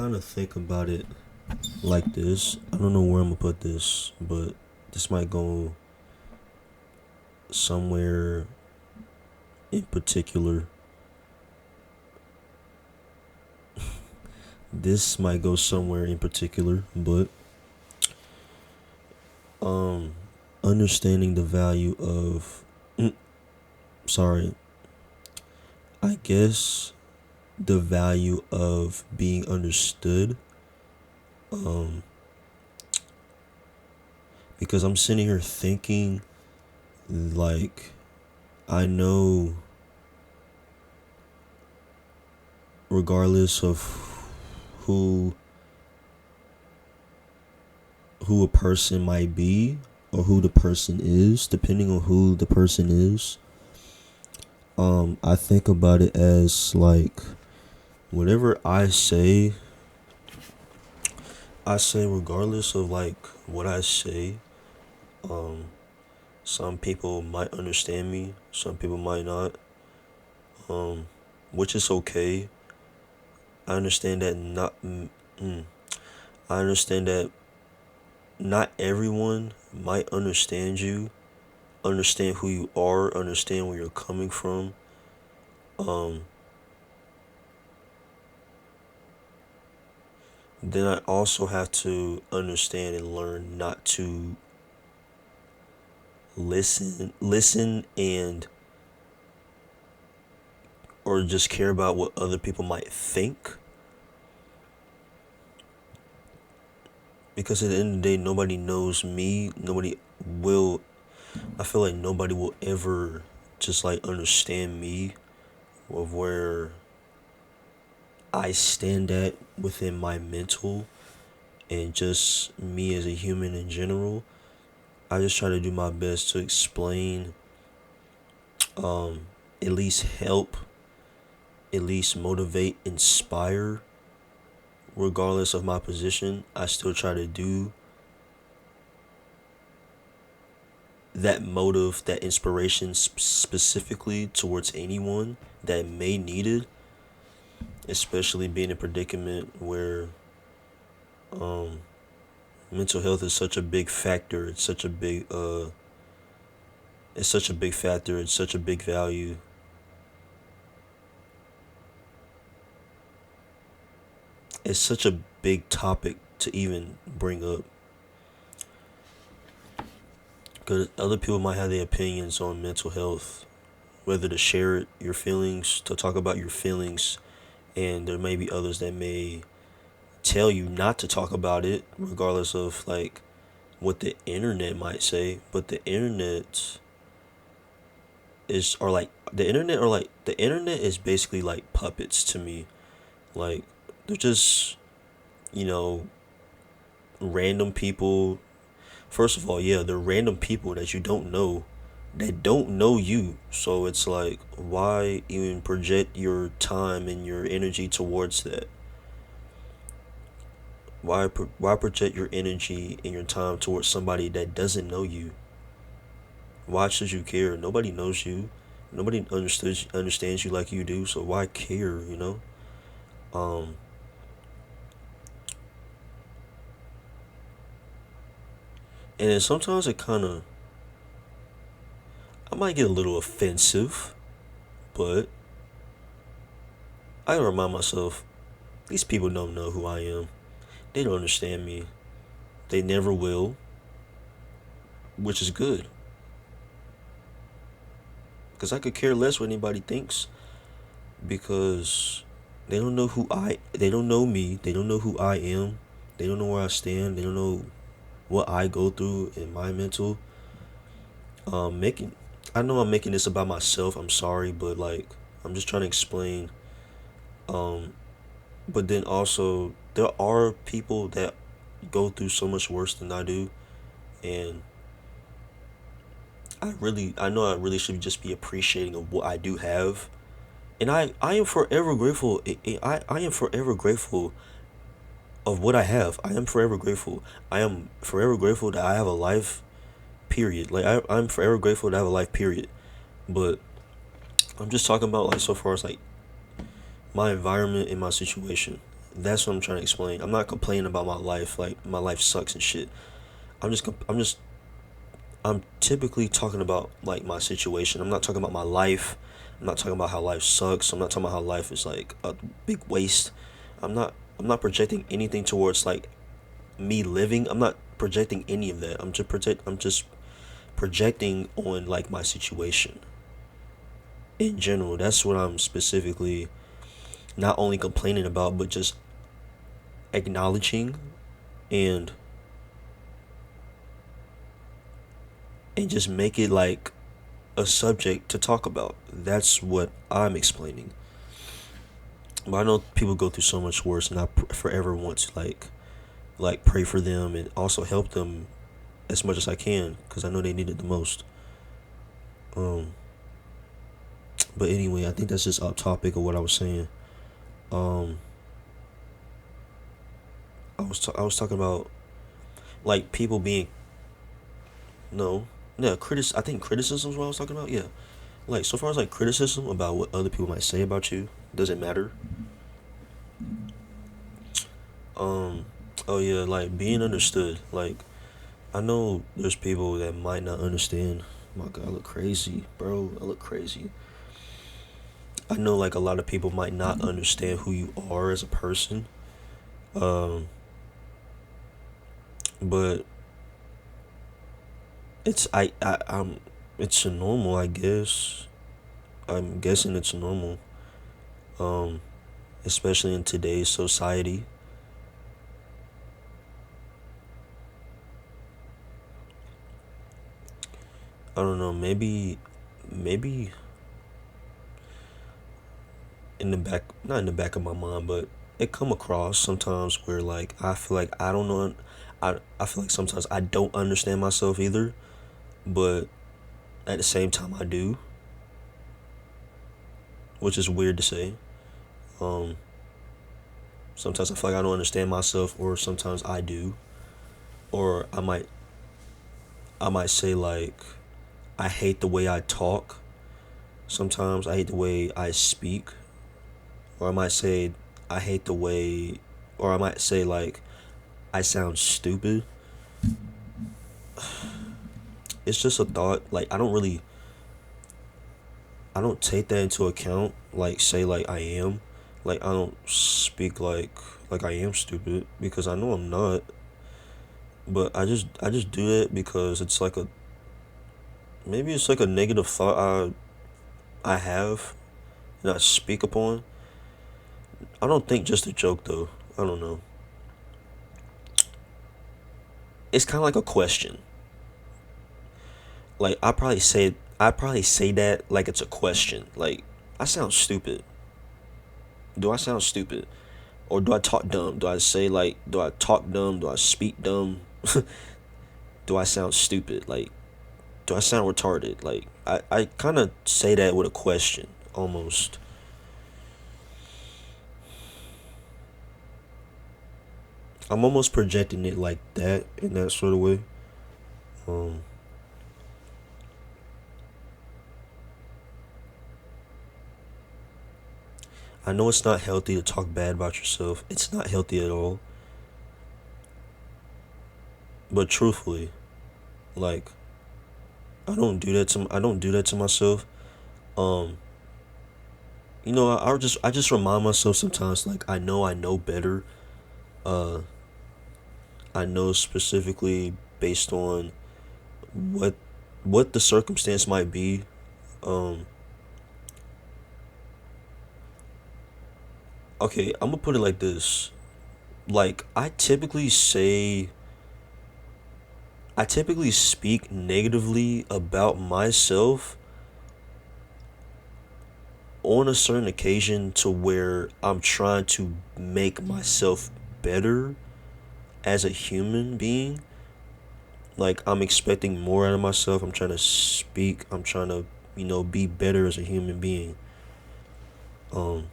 kind of think about it like this. I don't know where I'm gonna put this, but this might go somewhere in particular. This might go somewhere in particular, but um, understanding the value of, sorry, I guess the value of being understood. Um, because I'm sitting here thinking, like, I know, regardless of who who a person might be or who the person is, depending on who the person is, I think about it as like whatever I say regardless of like what I say. Um, some people might understand me, some people might not. Um, which is okay. I understand that I understand that not everyone might understand you, understand who you are, understand where you're coming from. Um, then I also have to understand and learn not to listen and or just care about what other people might think, because at the end of the day nobody knows me. Will I feel like nobody will ever just like understand me of where I stand at within my mental and just me as a human in general. I just try to do my best to explain, um, at least help, at least motivate, inspire. Regardless of my position, I still try to do that motive, that inspiration specifically towards anyone that may need it, especially being in a predicament where um, mental health is such a big factor. It's such a big factor. It's such a big value. It's such a big topic to even bring up. Because other people might have their opinions on mental health, whether to share your feelings, to talk about your feelings, and there may be others that may tell you not to talk about it, regardless of like what the internet might say. But the internet is basically like puppets to me. Like they're just, you know, random people. First of all, yeah, they're random people that you don't know, that don't know you. So it's like, why even project your time and your energy towards that? Why project your energy and your time towards somebody that doesn't know you? Why should you care? Nobody knows you. Nobody understands you like you do. So why care? Um, and then sometimes I might get a little offensive, but I remind myself, these people don't know who I am. They don't understand me. They never will, which is good. Because I could care less what anybody thinks, because they don't know me. They don't know who I am. They don't know where I stand. They don't know what I go through in my mental. Making, I know I'm making this about myself. I'm sorry, but like, I'm just trying to explain. Um, but then also, there are people that go through so much worse than I do, and I know I really should just be appreciating of what I do have, and I am forever grateful. I am forever grateful of what I have. I am forever grateful. I am forever grateful that I have a life. Period. Like I'm forever grateful to have a life. Period. But I'm just talking about like so far as like my environment and my situation. That's what I'm trying to explain. I'm not complaining about my life, like my life sucks and shit. I'm typically talking about like my situation. I'm not talking about my life. I'm not talking about how life sucks. I'm not talking about how life is like a big waste. I'm not projecting anything towards like me living. I'm not projecting any of that. I'm just projecting on like my situation in general. That's what I'm specifically not only complaining about, but just acknowledging and just make it like a subject to talk about. That's what I'm explaining. But I know people go through so much worse, and I forever want to like pray for them and also help them as much as I can because I know they need it the most. Um, but anyway, I think that's just off topic of what I was saying. Um, I was talking about like people being no yeah I think criticism is what I was talking about. Yeah, like so far as like criticism about what other people might say about you, does it matter? Um, oh yeah, like being understood. Like I know there's people that might not understand. My God, I look crazy, bro. I look crazy. I know like a lot of people might not understand who you are as a person. Um, but it's a normal, I guess. I'm guessing it's normal. Um, especially in today's society. I don't know. Maybe in the back, not in the back of my mind, but it come across sometimes where like I feel like I don't know. I feel like sometimes I don't understand myself either, but at the same time I do, which is weird to say. Um, Sometimes I feel like I don't understand myself, or sometimes I do, or I might say like I hate the way I talk. Sometimes I hate the way I speak, or I might say I hate the way, or I might say like I sound stupid. It's just a thought. Like I don't take that into account. Like say like I am, like I don't speak like I am stupid because I know I'm not. But I just do it because it's like a maybe it's like a negative thought I have and I speak upon. I don't think just a joke though. I don't know. It's kind of like a question. Like I probably say that like it's a question. Like I sound stupid. Do I sound stupid? Or do I talk dumb? Do I talk dumb? Do I speak dumb? Do I sound stupid? Like do I sound retarded? Like I kind of say that with a question almost. I'm almost projecting it like that in that sort of way. Um I know it's not healthy to talk bad about yourself. It's not healthy at all. But truthfully, like I don't do that to myself. Um I just remind myself sometimes like I know better. Uh I know specifically based on what what the circumstance might be. Um okay, I'm gonna put it like this. Like I typically speak negatively about myself on a certain occasion to where I'm trying to make myself better as a human being. Like I'm expecting more out of myself. I'm trying to speak. I'm trying to, be better as a human being. Um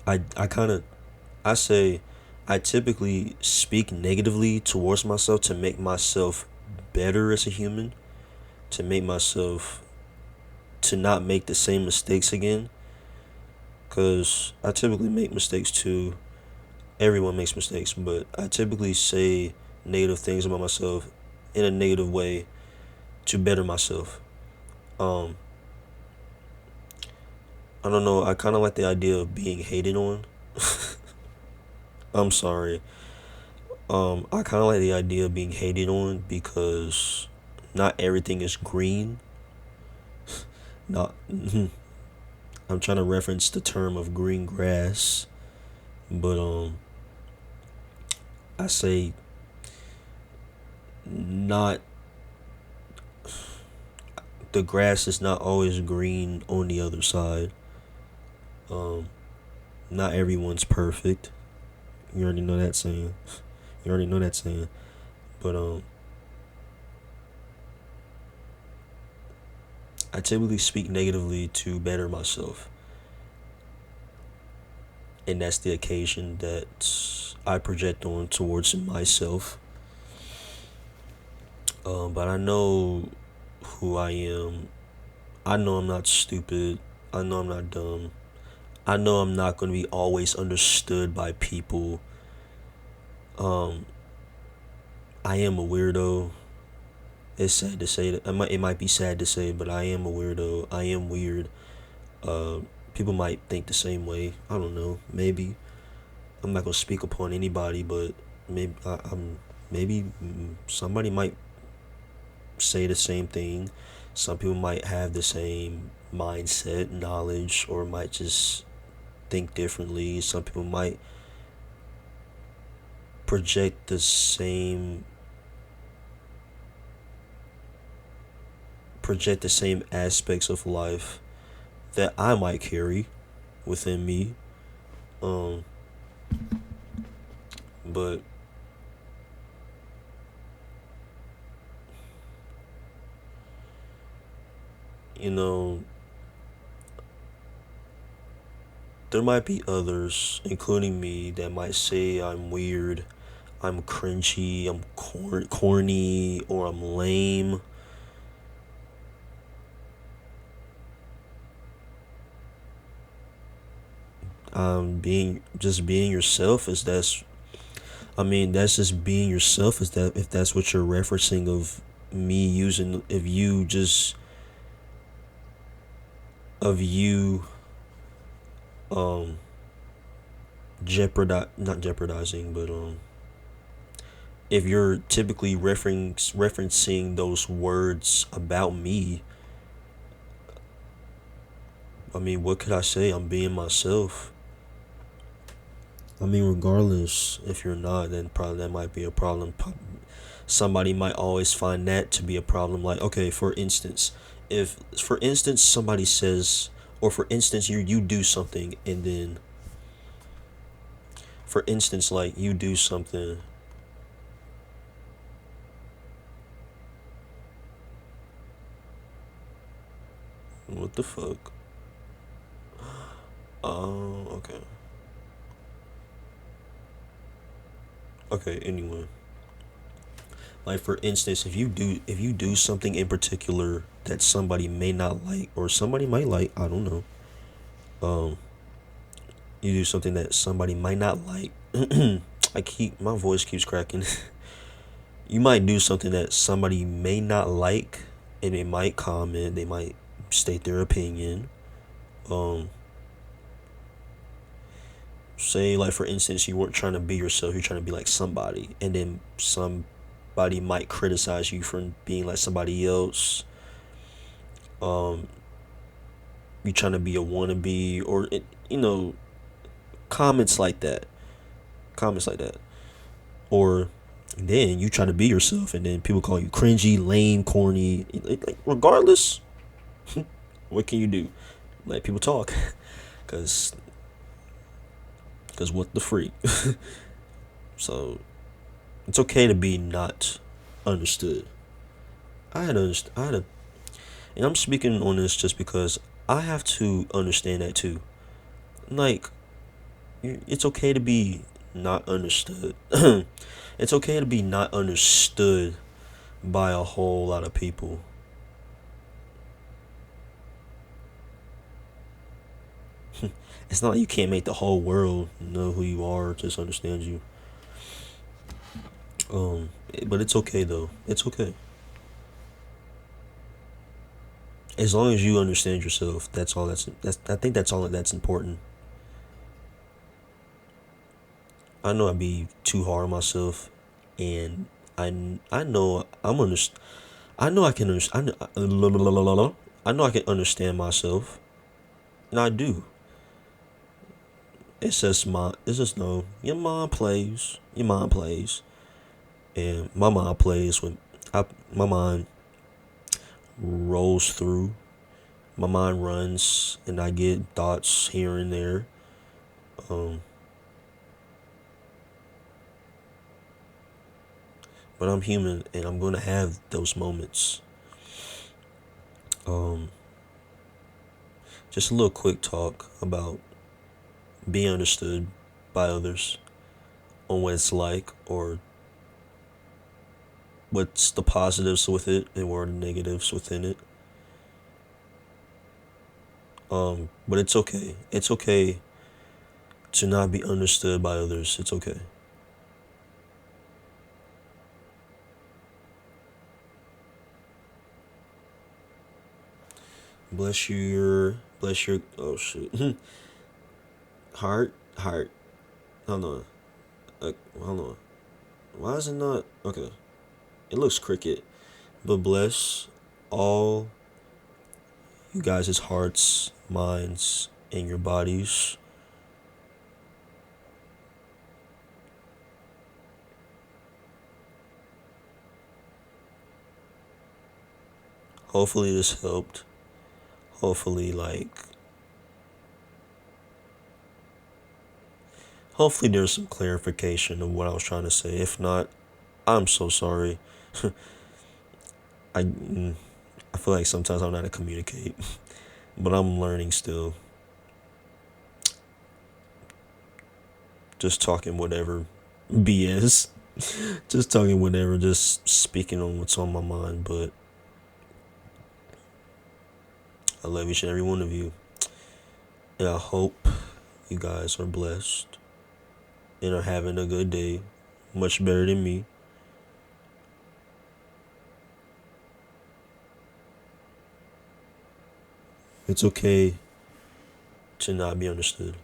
I kind of I say I typically speak negatively towards myself to make myself better as a human, to make myself to not make the same mistakes again cuz I typically make mistakes too. Everyone makes mistakes, but I typically say negative things about myself in a negative way to better myself. Um, I don't know. I kind of like the idea of being hated on. I'm sorry. I kind of like the idea of being hated on because not everything is green. Not. I'm trying to reference the term of green grass, but I say not. The grass is not always green on the other side. Um, Not everyone's perfect. You already know that saying. You already know that saying. But I typically speak negatively to better myself, and that's the occasion that I project on towards myself. But I know who I am. I know I'm not stupid. I know I'm not dumb. I know I'm not going to be always understood by people. Um, I am a weirdo. It's sad to say that. It might be sad to say, but I am a weirdo. I am weird. Uh, People might think the same way. I don't know. Maybe I'm not gonna speak upon anybody, but maybe somebody might say the same thing. Some people might have the same mindset, knowledge, or might just think differently. Some people might project the same aspects of life that I might carry within me. Um, but you know, there might be others, including me, that might say I'm weird, I'm cringy, I'm corny, or I'm lame. Being yourself is that's I mean that's just being yourself, is that if that's what you're referencing of me using, if you just of you um jeopardize not jeopardizing, but if you're typically referencing those words about me, I mean, what could I say? I'm being myself. I mean, regardless, if you're not, then probably that might be a problem. Somebody might always find that to be a problem. Like, okay, for instance, if for instance somebody says, or for instance you do something, and then for instance like you do something. What the fuck? Oh, okay. Okay, anyway. Like for instance, if you do something in particular that somebody may not like or somebody might like, I don't know. Um, you do something that somebody might not like. My voice keeps cracking. You might do something that somebody may not like, and they might comment, they might state their opinion. Um, Say like for instance you weren't trying to be yourself, you're trying to be like somebody, and then somebody might criticize you for being like somebody else. um you trying to be a wannabe, or you know comments like that, comments like that. Or then you try to be yourself, and then people call you cringy, lame, corny. Like, regardless, what can you do? Let people talk. because because what the freak. So it's okay to be not understood. I had a And I'm speaking on this just because I have to understand that too. Like, it's okay to be not understood. It's okay to be not understood by a whole lot of people. it's not like you can't make the whole world know who you are, just understand you. But it's okay though. It's okay. As long as you understand yourself, that's all. That's. I think that's all that's important. I know I be too hard on myself, and I know I know I can understand. I know I can understand myself, and I do. It's just no. Your mind plays. Your mind plays, and my mind plays when my mind rolls through. My mind runs, and I get thoughts here and there. Um, but I'm human, and I'm gonna have those moments. Um, just a little quick talk about being understood by others on what it's like, or what's the positives with it and what are the negatives within it. But it's okay. It's okay to not be understood by others. It's okay. Bless your. Oh shit. Heart. Hold on. Hold on. Why is it not? Okay. It looks cricket. But bless all you guys' hearts, minds, and your bodies. Hopefully this helped. Hopefully, hopefully there's some clarification of what I was trying to say. If not, I'm so sorry. I, mm, I feel like sometimes I'm not to communicate, but I'm learning still. Just talking whatever BS. Just talking whatever, just speaking on what's on my mind. But I love each and every one of you. And I hope you guys are blessed and are having a good day. Much better than me. It's okay to not be understood.